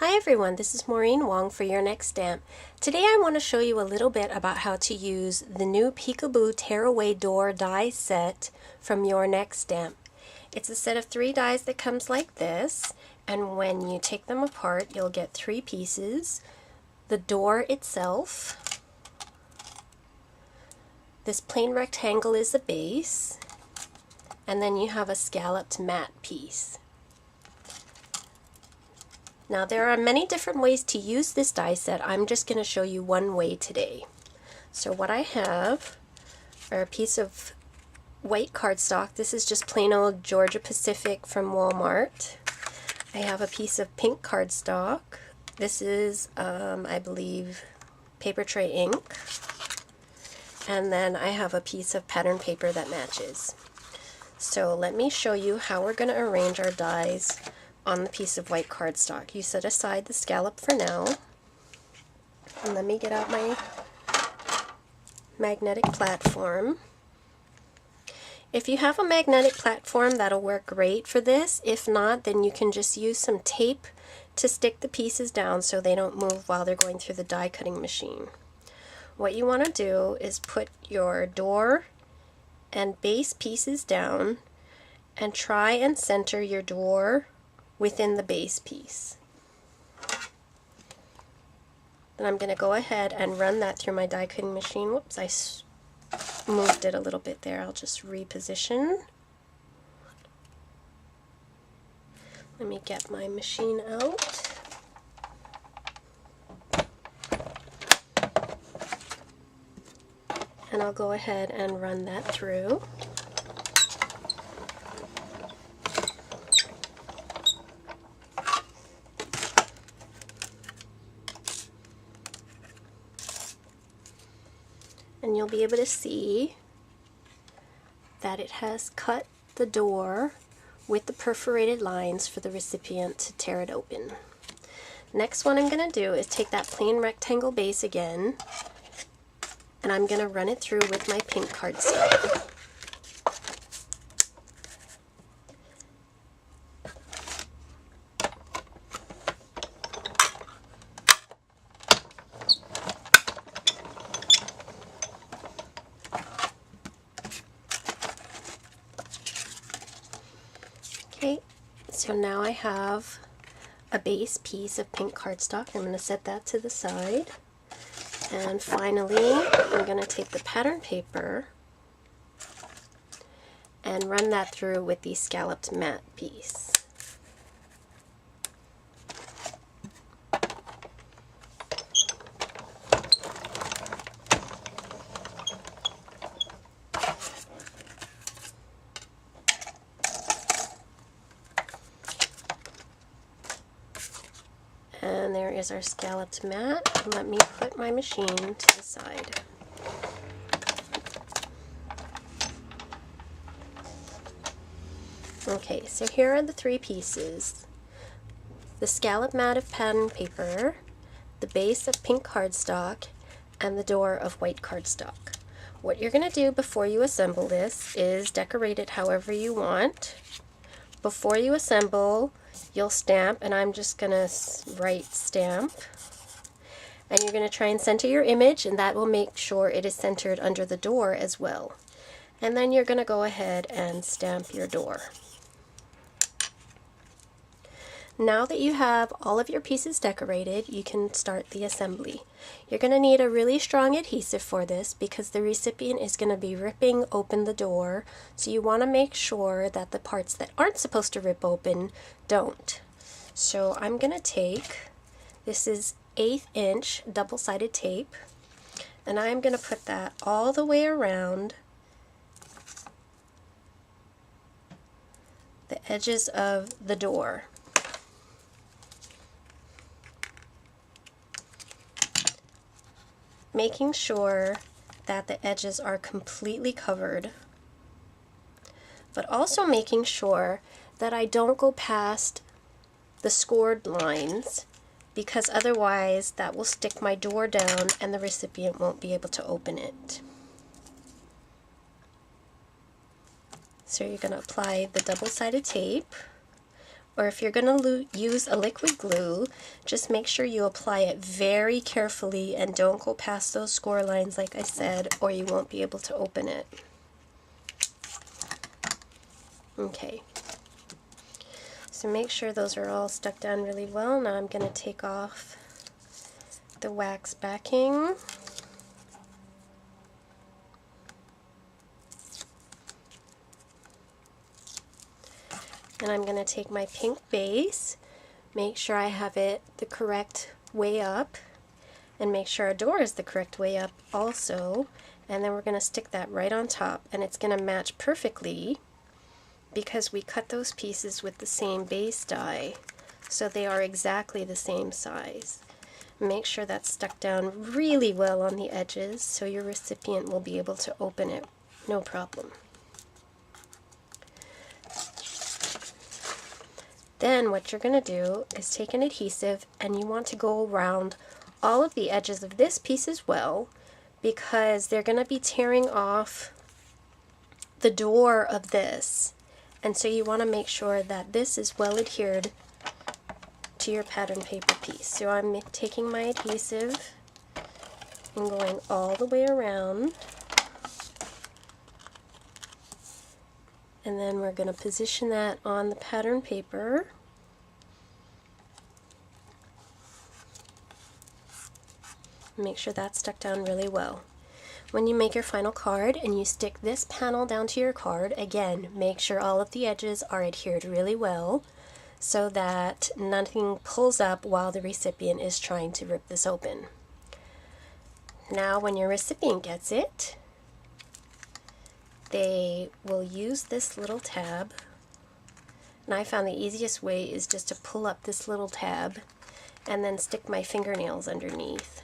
Hi everyone, this is Maureen Wong for Your Next Stamp. Today I want to show you a little bit about how to use the new Peekaboo Tearaway Door die set from Your Next Stamp. It's a set of 3 dies that comes like this, and when you take them apart you'll get 3 pieces. The door itself, this plain rectangle is the base, and then you have a scalloped matte piece. Now there are many different ways to use this die set. I'm just going to show you one way today. So what I have are a piece of white cardstock. This is just plain old Georgia Pacific from Walmart. I have a piece of pink cardstock. This is, I believe, paper tray ink. And then I have a piece of pattern paper that matches. So let me show you how we're going to arrange our dies on the piece of white cardstock. You set aside the scallop for now. And let me get out my magnetic platform. If you have a magnetic platform, that'll work great for this. If not, then you can just use some tape to stick the pieces down so they don't move while they're going through the die cutting machine. What you want to do is put your door and base pieces down and try and center your door within the base piece. Then I'm going to go ahead and run that through my die cutting machine. Whoops, I moved it a little bit there. I'll just reposition. Let me get my machine out. And I'll go ahead and run that through. And you'll be able to see that it has cut the door with the perforated lines for the recipient to tear it open. Next one I'm going to do is take that plain rectangle base again, and I'm going to run it through with my pink cardstock. Okay, so now I have a base piece of pink cardstock. I'm going to set that to the side. And finally, I'm going to take the pattern paper and run that through with the scalloped matte piece. And there is our scalloped matte. Let me put my machine to the side. Okay, so here are the 3 pieces. The scalloped matte of pattern paper, the base of pink cardstock, and the door of white cardstock. What you're going to do before you assemble this is decorate it however you want. Before you assemble, you'll stamp, and I'm just going to write stamp. And you're going to try and center your image, and that will make sure it is centered under the door as well. And then you're going to go ahead and stamp your door. Now that you have all of your pieces decorated, you can start the assembly. You're going to need a really strong adhesive for this because the recipient is going to be ripping open the door, so you want to make sure that the parts that aren't supposed to rip open don't. So I'm going to take, this is 1/8 inch double-sided tape, and I'm going to put that all the way around the edges of the door. Making sure that the edges are completely covered, but also making sure that I don't go past the scored lines, because otherwise that will stick my door down and the recipient won't be able to open it. So you're going to apply the double-sided tape or if you're going to use a liquid glue, just make sure you apply it very carefully and don't go past those score lines like I said, or you won't be able to open it. Okay, so make sure those are all stuck down really well. Now I'm going to take off the wax backing. And I'm going to take my pink base, make sure I have it the correct way up, and make sure our door is the correct way up also. And then we're going to stick that right on top, and it's going to match perfectly because we cut those pieces with the same base die, so they are exactly the same size. Make sure that's stuck down really well on the edges so your recipient will be able to open it no problem. Then what you're going to do is take an adhesive, and you want to go around all of the edges of this piece as well, because they're going to be tearing off the door of this, and so you want to make sure that this is well adhered to your pattern paper piece. So I'm taking my adhesive and going all the way around, and then we're going to position that on the pattern paper. Make sure that's stuck down really well. When you make your final card and you stick this panel down to your card, again, make sure all of the edges are adhered really well so that nothing pulls up while the recipient is trying to rip this open. Now when your recipient gets it, they will use this little tab, and I found the easiest way is just to pull up this little tab and then stick my fingernails underneath.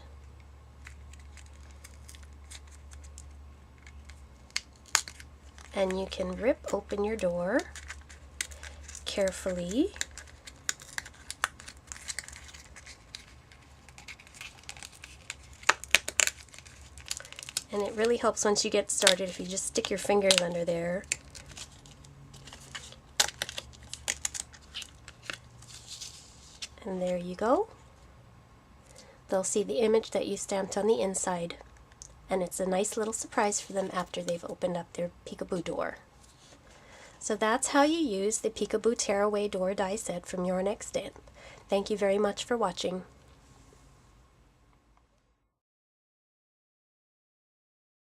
And you can rip open your door carefully. And it really helps once you get started if you just stick your fingers under there. And there you go. They'll see the image that you stamped on the inside. And it's a nice little surprise for them after they've opened up their Peekaboo door. So that's how you use the Peekaboo Tearaway Door die set from Your Next Stamp. Thank you very much for watching.